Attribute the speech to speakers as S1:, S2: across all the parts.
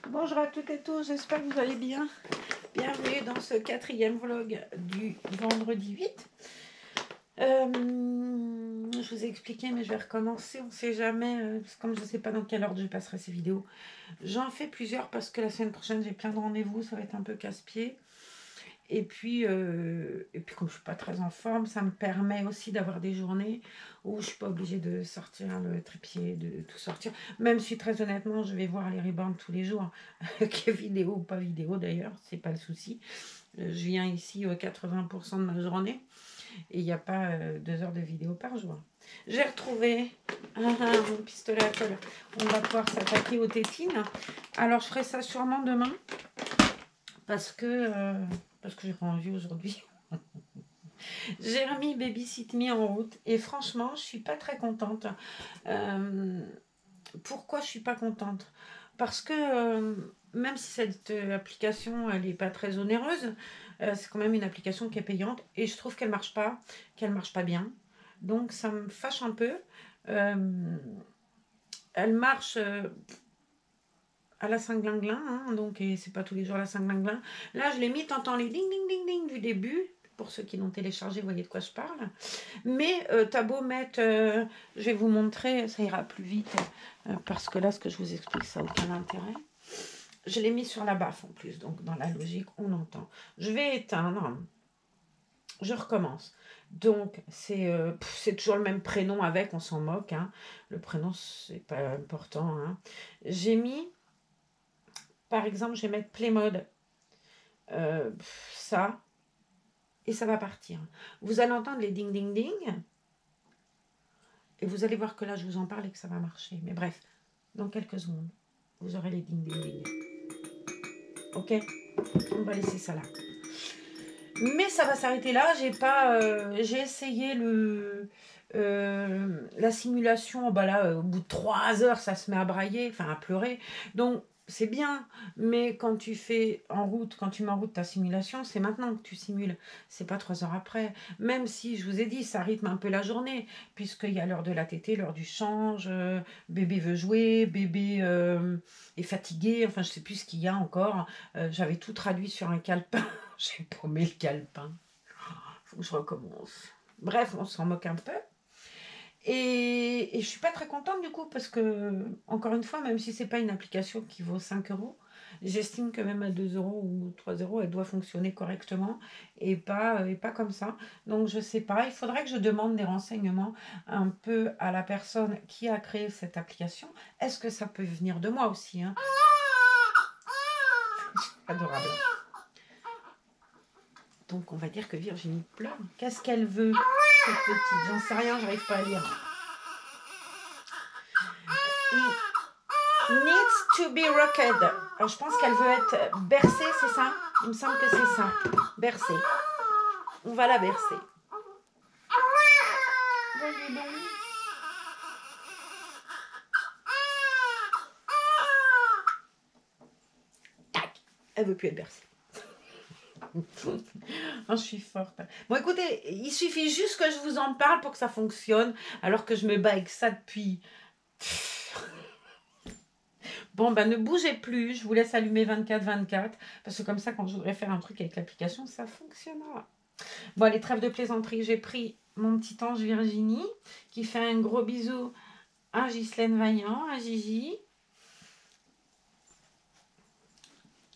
S1: Bonjour à toutes et tous, j'espère que vous allez bien. Bienvenue dans ce 4e vlog du vendredi 8. Je vous ai expliqué, mais je vais recommencer, on ne sait jamais, comme je ne sais pas dans quelle ordre je passerai ces vidéos. J'en fais plusieurs parce que la semaine prochaine j'ai plein de rendez-vous, ça va être un peu casse-pied. Et puis comme je ne suis pas très en forme, ça me permet aussi d'avoir des journées où je ne suis pas obligée de sortir le trépied, de tout sortir. Même si très honnêtement, je vais voir les rebounds tous les jours, que vidéo ou pas vidéo d'ailleurs, c'est pas le souci. Je viens ici 80% de ma journée et il n'y a pas 2 heures de vidéo par jour. J'ai retrouvé mon pistolet à colle. On va pouvoir s'attaquer aux tétines. Alors je ferai ça sûrement demain parce que j'ai pas envie aujourd'hui. J'ai remis Babysit Me en route et franchement, je suis pas très contente. Pourquoi je suis pas contente? Parce que même si cette application, elle est pas très onéreuse, c'est quand même une application qui est payante et je trouve qu'elle marche pas bien. Donc ça me fâche un peu. Elle marche à la Saint-Glinglin, hein, donc et c'est pas tous les jours la Saint-Glinglin. Là, je l'ai mis, t'entends les ding ding ding ding du début. Pour ceux qui l'ont téléchargé, vous voyez de quoi je parle. Mais t'as beau mettre, je vais vous montrer, ça ira plus vite, parce que là, ce que je vous explique, ça n'a aucun intérêt. Je l'ai mis sur la baffe en plus, donc dans la logique, on entend. Je vais éteindre, je recommence. Donc, c'est toujours le même prénom avec, on s'en moque. Hein. Le prénom, c'est pas important. Hein. J'ai mis, par exemple, je vais mettre Play Mode. Ça, et ça va partir. Vous allez entendre les ding ding ding et vous allez voir que là je vous en parle et que ça va marcher. Mais bref, dans quelques secondes, vous aurez les ding ding ding. Ok, on va laisser ça là. Mais ça va s'arrêter là. J'ai essayé la simulation. Bah là, au bout de 3 heures, ça se met à brailler, enfin à pleurer. Donc c'est bien, mais quand tu mets en route ta simulation, c'est maintenant que tu simules. C'est pas 3 heures après. Même si je vous ai dit, ça rythme un peu la journée, puisqu'il y a l'heure de la tétée, l'heure du change, bébé veut jouer, bébé est fatigué. Enfin, je sais plus ce qu'il y a encore. J'avais tout traduit sur un calepin. J'ai paumé le calepin. Faut que je recommence. Bref, on s'en moque un peu. Et je suis pas très contente du coup parce que, encore une fois, même si c'est pas une application qui vaut 5 euros, j'estime que même à 2 euros ou 3 euros, elle doit fonctionner correctement et pas comme ça. Donc je sais pas, il faudrait que je demande des renseignements un peu à la personne qui a créé cette application. Est-ce que ça peut venir de moi aussi hein? Adorable. Donc on va dire que Virginie pleure. Qu'est-ce qu'elle veut, cette petite? J'en sais rien, j'arrive pas à lire. Needs to be rocked. Alors, je pense qu'elle veut être bercée, c'est ça? Il me semble que c'est ça. Bercée. On va la bercer. Tac. Elle veut plus être bercée. Oh, je suis forte. Bon, écoutez, il suffit juste que je vous en parle pour que ça fonctionne, alors que je me bats avec ça depuis... Bon, ben ne bougez plus, je vous laisse allumer 24-24, parce que comme ça, quand je voudrais faire un truc avec l'application, ça fonctionnera. Bon, les trêves de plaisanterie, j'ai pris mon petit ange Virginie, qui fait un gros bisou à Ghislaine Vaillant, à Gigi.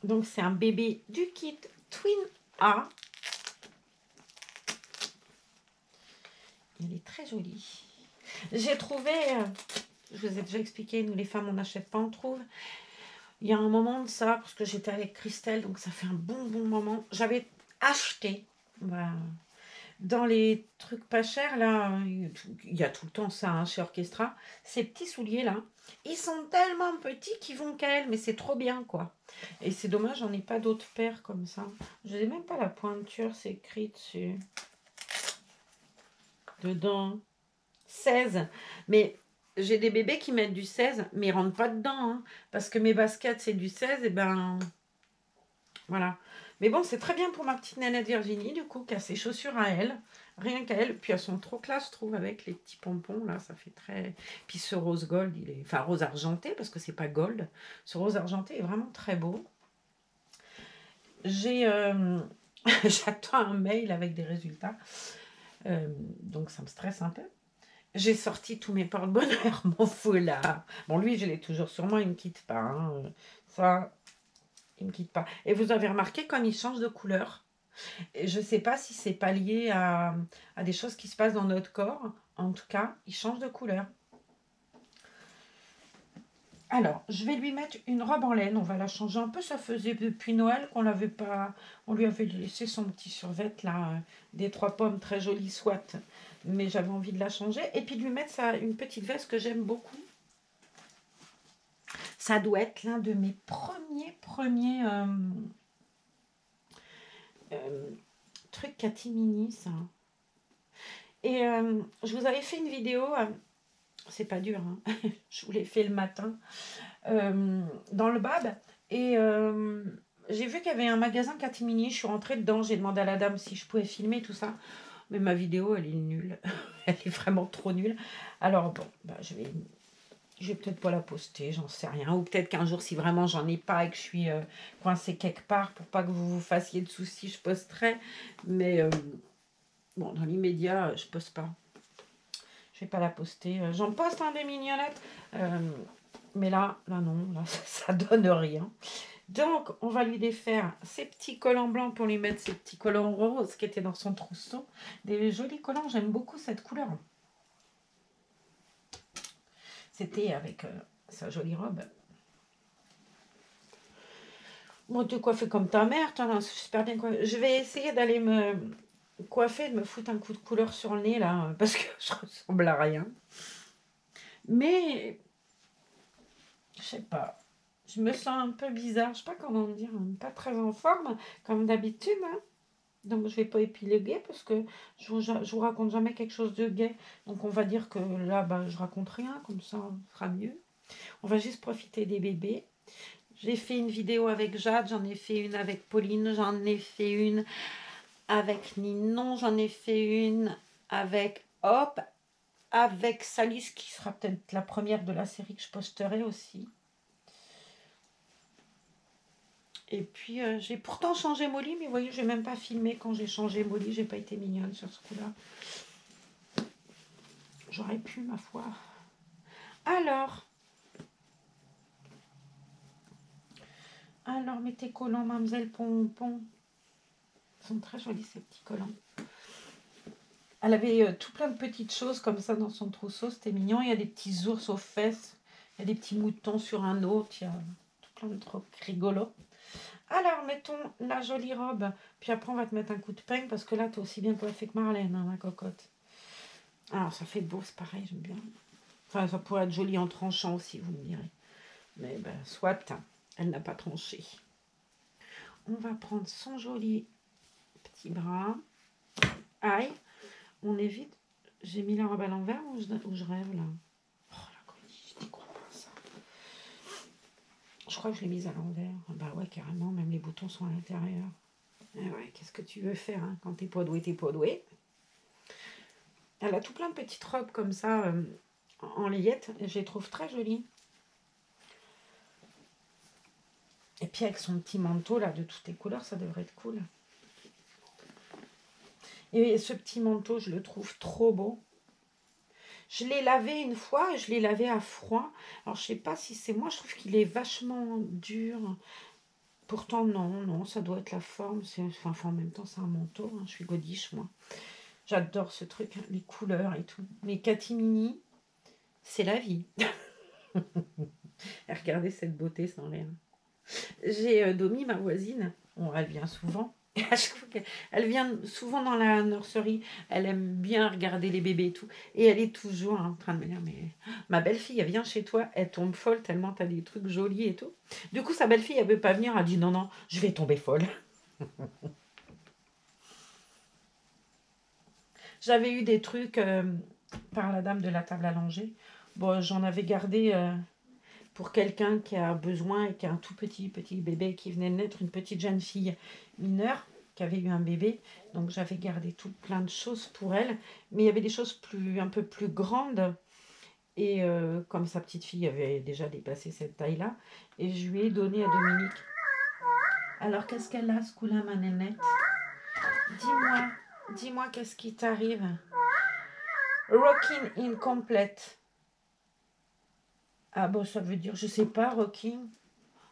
S1: Donc, c'est un bébé du kit Twin A. Il est très joli. J'ai trouvé, je vous ai déjà expliqué, nous les femmes, on n'achète pas, on trouve. Il y a un moment de ça, parce que j'étais avec Christelle, donc ça fait un bon moment. J'avais acheté, voilà, dans les trucs pas chers, là, il y a tout le temps ça hein, chez Orchestra, ces petits souliers là, ils sont tellement petits qu'ils vont qu'à elle, mais c'est trop bien quoi. Et c'est dommage, j'en ai pas d'autres paires comme ça. Je n'ai même pas la pointure, c'est écrit dessus. Dedans, 16. Mais j'ai des bébés qui mettent du 16, mais ils rentrent pas dedans. Hein, parce que mes baskets, c'est du 16, et ben... Voilà. Mais bon, c'est très bien pour ma petite nénette Virginie, du coup, qui a ses chaussures à elle. Rien qu'à elles. Puis elles sont trop classe, je trouve, avec les petits pompons, là, ça fait très... Puis ce rose gold, il est... Enfin, rose argenté, parce que c'est pas gold. Ce rose argenté est vraiment très beau. J'ai... J'attends un mail avec des résultats. Donc ça me stresse un peu. J'ai sorti tous mes porte-bonheur, mon foulard. Bon, lui, je l'ai toujours sur moi, il me quitte pas. Hein. Ça, il me quitte pas. Et vous avez remarqué comme il change de couleur. Et je sais pas si c'est pas lié à des choses qui se passent dans notre corps. En tout cas, il change de couleur. Alors, je vais lui mettre une robe en laine. On va la changer un peu. Ça faisait depuis Noël qu'on l'avait pas... On lui avait laissé son petit survêt là, des 3 pommes, très joli soit. Mais j'avais envie de la changer. Et puis de lui mettre une petite veste que j'aime beaucoup. Ça doit être l'un de mes premiers trucs catimini, ça. Et je vous avais fait une vidéo... c'est pas dur, hein. Je vous l'ai fait le matin. Dans le bab. Et j'ai vu qu'il y avait un magasin catimini. Je suis rentrée dedans. J'ai demandé à la dame si je pouvais filmer tout ça. Mais ma vidéo, elle est nulle. Elle est vraiment trop nulle. Alors bon, bah, je vais peut-être pas la poster, j'en sais rien. Ou peut-être qu'un jour, si vraiment j'en ai pas et que je suis coincée quelque part, pour pas que vous vous fassiez de soucis, je posterai. Mais bon, dans l'immédiat, je poste pas. Je vais pas la poster. J'en poste un des mignonnettes. Mais là non, là ça donne rien. Donc, on va lui défaire ces petits collants blancs pour lui mettre ces petits collants roses qui étaient dans son trousseau. Des jolis collants, j'aime beaucoup cette couleur. C'était avec sa jolie robe. Bon, tu coiffes comme ta mère, toi, super bien coiffée. Je vais essayer d'aller me coiffer, de me foutre un coup de couleur sur le nez, là, parce que je ressemble à rien. Mais, je sais pas. Je me sens un peu bizarre, je sais pas comment dire, pas très en forme, comme d'habitude. Hein. Donc je vais pas épiloguer parce que je vous raconte jamais quelque chose de gai. Donc on va dire que là, bah, je raconte rien, comme ça on sera mieux. On va juste profiter des bébés. J'ai fait une vidéo avec Jade, j'en ai fait une avec Pauline, j'en ai fait une avec Ninon, j'en ai fait une avec Hop, avec Salis qui sera peut-être la première de la série que je posterai aussi. Et puis, j'ai pourtant changé Molly, mais vous voyez, je n'ai même pas filmé quand j'ai changé Molly. J'ai pas été mignonne sur ce coup-là. J'aurais pu, ma foi. Alors, mes tes collants, mademoiselle Pompon. Ils sont très jolis, ces petits collants. Elle avait tout plein de petites choses comme ça dans son trousseau. C'était mignon. Il y a des petits ours aux fesses. Il y a des petits moutons sur un autre. Il y a tout plein de trucs rigolos. Alors, mettons la jolie robe. Puis après, on va te mettre un coup de peigne parce que là, tu es aussi bien coiffée que Marlène, hein, ma cocotte. Alors, ça fait beau, c'est pareil, j'aime bien. Enfin, ça pourrait être joli en tranchant aussi, vous me direz. Mais ben, soit, elle n'a pas tranché. On va prendre son joli petit bras. Aïe, on évite. J'ai mis la robe à l'envers ou je rêve là? Oh la connie, je n'y crois pas ça. Je crois que je l'ai mise à l'envers. Bah ouais, carrément, même les boutons sont à l'intérieur. Eh ouais, qu'est-ce que tu veux faire hein? Quand t'es pas doué, t'es pas doué. Elle a tout plein de petites robes comme ça, en layette. Je les trouve très jolies. Et puis avec son petit manteau là de toutes les couleurs, ça devrait être cool. Et ce petit manteau, je le trouve trop beau. Je l'ai lavé une fois, je l'ai lavé à froid. Alors je sais pas si c'est moi, je trouve qu'il est vachement dur. Pourtant non, ça doit être la forme. Enfin, en même temps, c'est un manteau. Hein, je suis godiche moi. J'adore ce truc, hein, les couleurs et tout. Mais catimini, c'est la vie. Regardez cette beauté sans l'air. J'ai Domi, ma voisine. Bon, elle vient souvent. Elle vient souvent dans la nurserie. Elle aime bien regarder les bébés et tout. Et elle est toujours en train de me dire, mais ma belle-fille, elle vient chez toi, elle tombe folle tellement t'as des trucs jolis et tout. Du coup, sa belle-fille, elle veut pas venir. Elle dit, non, je vais tomber folle. J'avais eu des trucs par la dame de la table à langer. Bon, j'en avais gardé pour quelqu'un qui a besoin et qui a un tout petit bébé qui venait de naître, une petite jeune fille mineure. qui avait eu un bébé. Donc j'avais gardé tout plein de choses pour elle. Mais il y avait des choses un peu plus grandes. Et comme sa petite fille avait déjà dépassé cette taille-là, et je lui ai donné à Dominique. Alors qu'est-ce qu'elle a ce coup-là, ma nénette? Dis-moi qu'est-ce qui t'arrive? Rocking incomplete. Ah bon, ça veut dire, je sais pas, rocking.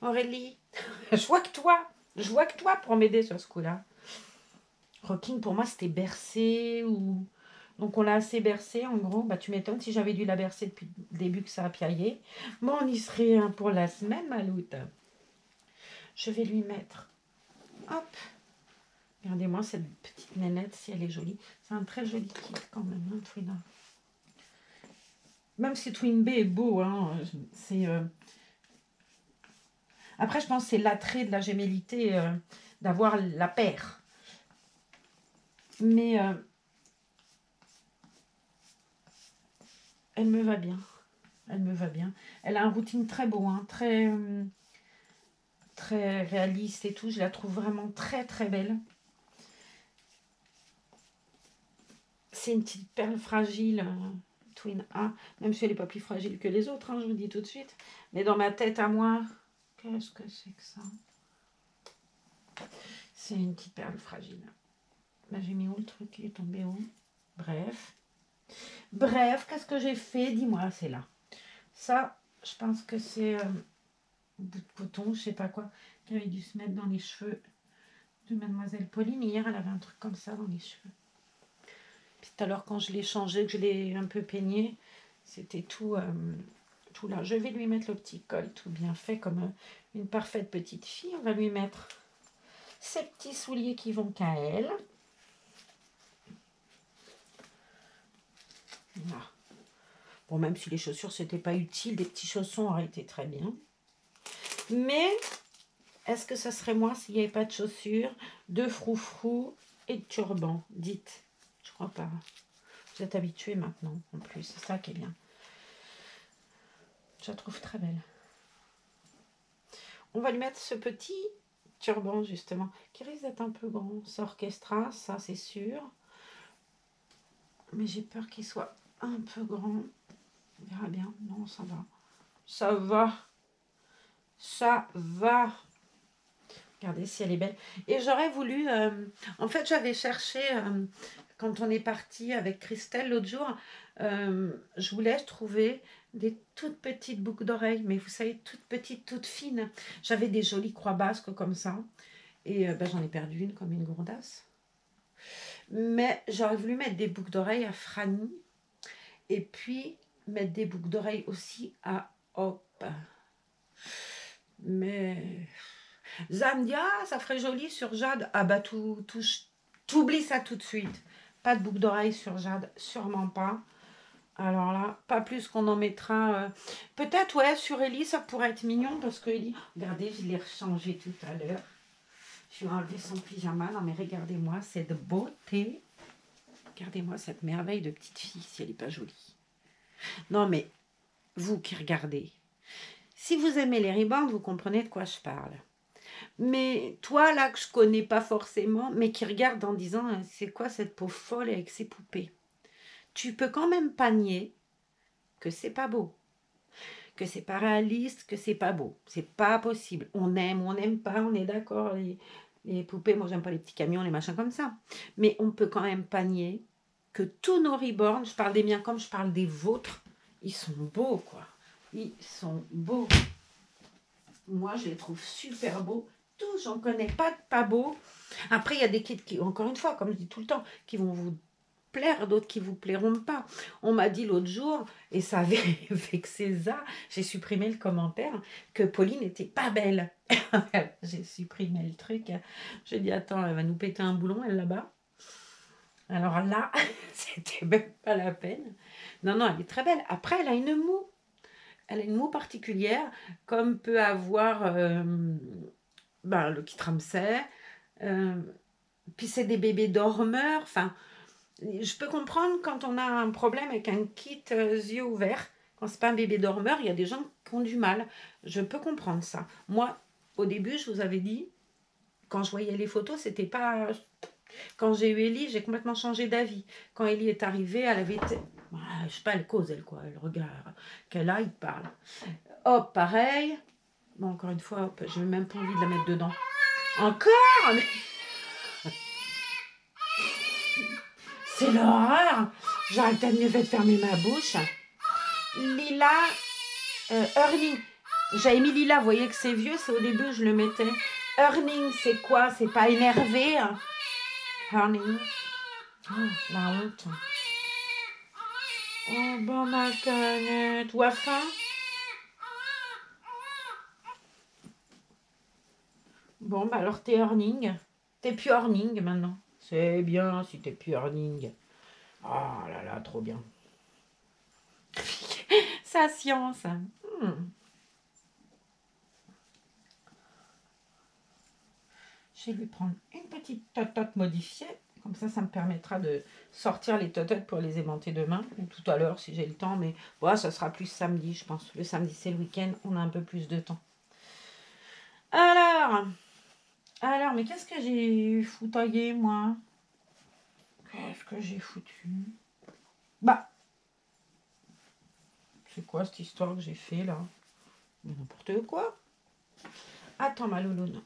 S1: Aurélie, je vois que toi pour m'aider sur ce coup-là. Rocking, pour moi, c'était bercer ou... Donc, on l'a assez bercé, en gros. Bah, tu m'étonnes, si j'avais dû la bercer depuis le début que ça a piaillé. Bon, on y serait pour la semaine, Maloute. Je vais lui mettre... Hop. Regardez-moi cette petite nénette, si elle est jolie. C'est un très joli kit, quand même, hein, Twina. Même si Twin B est beau, hein, c'est... Après, je pense que c'est l'attrait de la gémellité d'avoir la paire. Mais elle me va bien. Elle me va bien. Elle a un routing très beau, hein, très réaliste et tout. Je la trouve vraiment très très belle. C'est une petite perle fragile, Twin A. Même si elle n'est pas plus fragile que les autres, hein, je vous dis tout de suite. Mais dans ma tête à moi, qu'est-ce que c'est que ça? C'est une petite perle fragile. Là, j'ai mis où le truc? Il est tombé où? Bref, qu'est-ce que j'ai fait? Dis-moi, c'est là. Ça, je pense que c'est bout de coton, je sais pas quoi, qui avait dû se mettre dans les cheveux de Mademoiselle Pauline. Hier, elle avait un truc comme ça dans les cheveux. Puis tout à l'heure, quand je l'ai changé, que je l'ai un peu peigné, c'était tout là. Je vais lui mettre le petit col tout bien fait, comme une parfaite petite fille. On va lui mettre ses petits souliers qui vont qu'à elle. Là. Bon, même si les chaussures, c'était pas utile, des petits chaussons auraient été très bien. Mais, est-ce que ça serait moi s'il n'y avait pas de chaussures, de froufrou et de turban? Dites. Je crois pas. Vous êtes habitués maintenant, en plus. C'est ça qui est bien. Je la trouve très belle. On va lui mettre ce petit turban, justement, qui risque d'être un peu grand. C'est orchestra, ça, c'est sûr. Mais j'ai peur qu'il soit un peu grand. On verra bien. Non, ça va. Ça va. Ça va. Regardez si elle est belle. Et j'aurais voulu... en fait, j'avais cherché... quand on est parti avec Christelle l'autre jour, je voulais trouver des toutes petites boucles d'oreilles. Mais vous savez, toutes petites, toutes fines. J'avais des jolies croix basques comme ça. Et j'en ai perdu une comme une gourdasse. Mais j'aurais voulu mettre des boucles d'oreilles à Franny. Et puis, mettre des boucles d'oreilles aussi à Hop. Mais... Zam dit, ah, ça ferait joli sur Jade. Ah bah, t'oublies ça tout de suite. Pas de boucle d'oreille sur Jade, sûrement pas. Alors là, pas plus qu'on en mettra. Peut-être, ouais, sur Ellie, ça pourrait être mignon parce que Ellie, regardez, je l'ai rechangé tout à l'heure. Je vais enlever son pyjama. Non, mais regardez-moi cette beauté. Regardez-moi cette merveille de petite fille, si elle n'est pas jolie. Non, mais vous qui regardez, si vous aimez les ribandes, vous comprenez de quoi je parle. Mais toi, là, que je connais pas forcément, mais qui regarde en disant, c'est quoi cette peau folle avec ses poupées? Tu peux quand même pas nier que c'est pas beau, que c'est pas réaliste, que c'est pas beau. C'est pas possible. On aime ou on n'aime pas, on est d'accord. Les poupées, moi, j'aime pas les petits camions, les machins comme ça. Mais on peut quand même pas nier que tous nos reborn, je parle des miens comme je parle des vôtres, ils sont beaux, quoi. Ils sont beaux. Moi, je les trouve super beaux. Tous, j'en connais pas de pas beaux. Après, il y a des kits qui, encore une fois, comme je dis tout le temps, qui vont vous plaire, d'autres qui vous plairont pas. On m'a dit l'autre jour, et ça avait vexé ça, j'ai supprimé le commentaire, que Pauline n'était pas belle. J'ai supprimé le truc. J'ai dit, attends, elle va nous péter un boulon, elle, là-bas. Alors là, c'était même pas la peine. Non, non, elle est très belle. Après, elle a une moue. Elle a une moue particulière, comme peut avoir le kit Ramsay. Puis c'est des bébés dormeurs. Enfin, je peux comprendre quand on a un problème avec un kit yeux ouverts. Quand c'est pas un bébé dormeur, il y a des gens qui ont du mal. Je peux comprendre ça. Moi, au début, je vous avais dit, quand je voyais les photos, c'était pas... Quand j'ai eu Ellie, j'ai complètement changé d'avis. Quand Ellie est arrivée, elle avait été... Bah, je sais pas, elle cause, elle, quoi. Elle regarde. Qu'elle a, il parle. Hop, pareil. Bon, encore une fois, hop, j'ai même pas envie de la mettre dedans. Encore? Mais... C'est l'horreur. J'aurais peut-être mieux fait de fermer ma bouche. Lila, Earning. J'avais mis Lila, vous voyez que c'est vieux, c'est au début, je le mettais. Earning, c'est quoi? C'est pas énervé, hein? Earning. Oh, la honte. Oh, bon, ma canette. Ou à faim? Bon, bah alors t'es Earning. T'es plus Earning maintenant. C'est bien si t'es plus Earning. Oh là là, trop bien. Sa science. Je vais lui prendre une petite totote modifiée. Comme ça me permettra de sortir les tototes pour les aimanter demain. Ou tout à l'heure si j'ai le temps. Mais bon, ça sera plus samedi, je pense. Le samedi, c'est le week-end. On a un peu plus de temps. Alors, mais qu'est-ce que j'ai foutoyé, moi? Qu'est-ce que j'ai foutu? Bah, c'est quoi cette histoire que j'ai fait, là? N'importe quoi. Attends, ma louloune.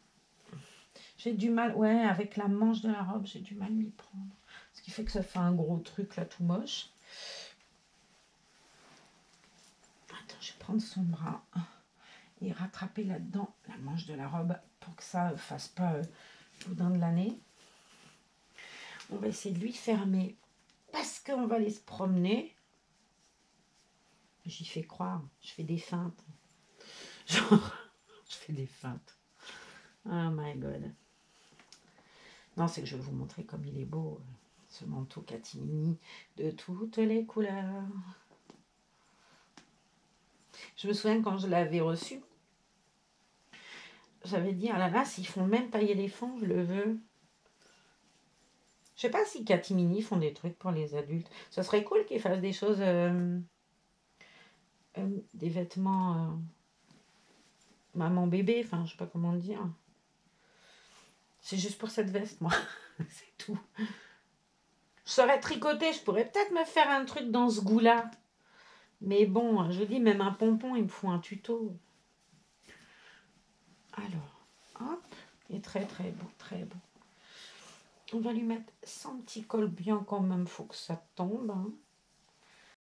S1: J'ai du mal, ouais, avec la manche de la robe, j'ai du mal à m'y prendre. Ce qui fait que ça fait un gros truc, là, tout moche. Attends, je vais prendre son bras et rattraper là-dedans la manche de la robe pour que ça ne fasse pas boudin de l'année. On va essayer de lui fermer parce qu'on va aller se promener. J'y fais croire, je fais des feintes. Genre, je fais des feintes. Oh my god. Non, c'est que je vais vous montrer comme il est beau, ce manteau catimini de toutes les couleurs. Je me souviens quand je l'avais reçu, j'avais dit, ah là là, s'ils font même pas éléphant, je le veux. Je sais pas si Catimini font des trucs pour les adultes. Ce serait cool qu'ils fassent des choses, des vêtements maman bébé, enfin je sais pas comment dire. C'est juste pour cette veste, moi. C'est tout. Je saurais tricoter, je pourrais peut-être me faire un truc dans ce goût-là. Mais bon, je vous dis, même un pompon, il me faut un tuto. Alors, hop, il est très très beau, très beau. On va lui mettre son petit col bien quand même, faut que ça tombe. Hein.